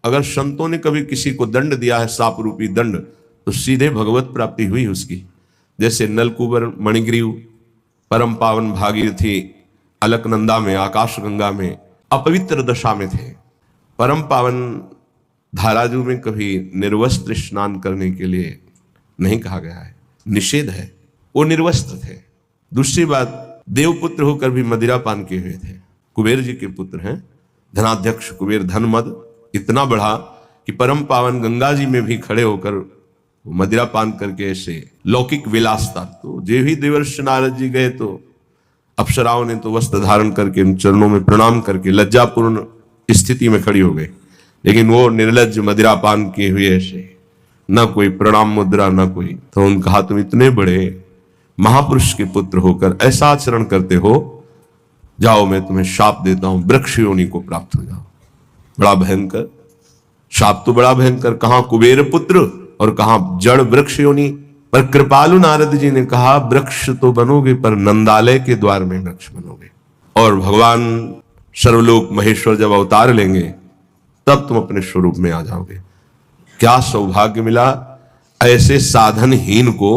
अगर संतों ने कभी किसी को दंड दिया है, सांप रूपी दंड, तो सीधे भगवत प्राप्ति हुई उसकी। जैसे नलकूबर मणिग्रीव परम पावन भागीरथी अलकनंदा में, आकाशगंगा में अपवित्र दशा में थे। परम पावन धाराजू में कभी निर्वस्त्र स्नान करने के लिए नहीं कहा गया है, निषेध है, वो निर्वस्त्र थे। दूसरी बात, देवपुत्र होकर भी मदिरा पान किए हुए थे। कुबेर जी के पुत्र हैं, धनाध्यक्ष कुबेर। धन मद इतना बढ़ा कि परम पावन गंगा जी में भी खड़े होकर मदिरा पान करके ऐसे लौकिक विलास था। तो जे ही देवर्षि नारद जी गए तो अप्सराओं ने तो वस्त्र धारण करके उन चरणों में प्रणाम करके लज्जापूर्ण स्थिति में खड़ी हो गई, लेकिन वो निर्लज्ज मदिरा पान किए हुए ऐसे, न कोई प्रणाम मुद्रा न कोई। तो उन्होंने कहा, तुम इतने बड़े महापुरुष के पुत्र होकर ऐसा आचरण करते हो, जाओ मैं तुम्हें शाप देता हूं, वृक्ष योनि को प्राप्त हो जाओ। बड़ा भयंकर शाप, तो बड़ा भयंकर। कहां कुबेर पुत्र और कहां जड़ वृक्ष योनि। पर कृपालु नारद जी ने कहा, वृक्ष तो बनोगे पर नंदालय के द्वार में वृक्ष बनोगे, और भगवान सर्वलोक महेश्वर जब अवतार लेंगे तब तुम अपने स्वरूप में आ जाओगे। क्या सौभाग्य मिला, ऐसे साधनहीन को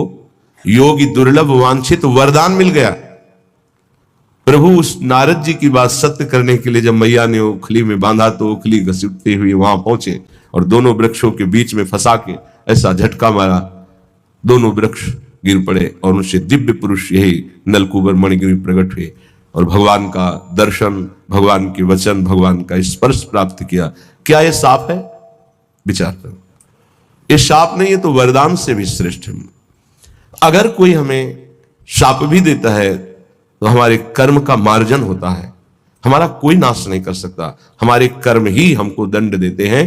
योगी दुर्लभ वांछित वरदान मिल गया। प्रभु उस नारद जी की बात सत्य करने के लिए जब मैया ने ओखली में बांधा तो ओखली घसीटते हुए वहां पहुंचे और दोनों वृक्षों के बीच में फंसा के ऐसा झटका मारा, दोनों वृक्ष गिर पड़े और उनसे दिव्य पुरुष यही नलकूबर मणिगिरी प्रकट हुए और भगवान का दर्शन, भगवान के वचन, भगवान का स्पर्श प्राप्त किया। क्या यह शाप है? विचार करो, ये शाप नहीं है तो वरदान से भी श्रेष्ठ है। अगर कोई हमें शाप भी देता है तो हमारे कर्म का मार्जन होता है, हमारा कोई नाश नहीं कर सकता, हमारे कर्म ही हमको दंड देते हैं।